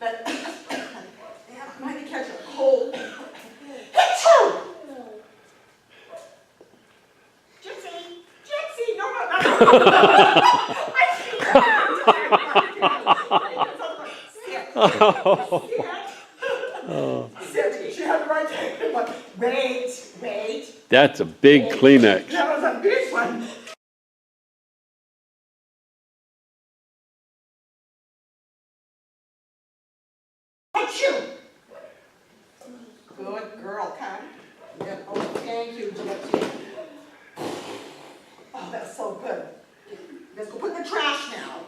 But yeah, I might catch a cold. Achoo! Gypsy! Gypsy! No, no, no! I see Sit. She had the right to wait. That's a big Kleenex. That was a big one. Achoo! Good girl, Con. Yeah, oh, thank you, Gypsy. Oh, that's so good. Let's go put in the trash now.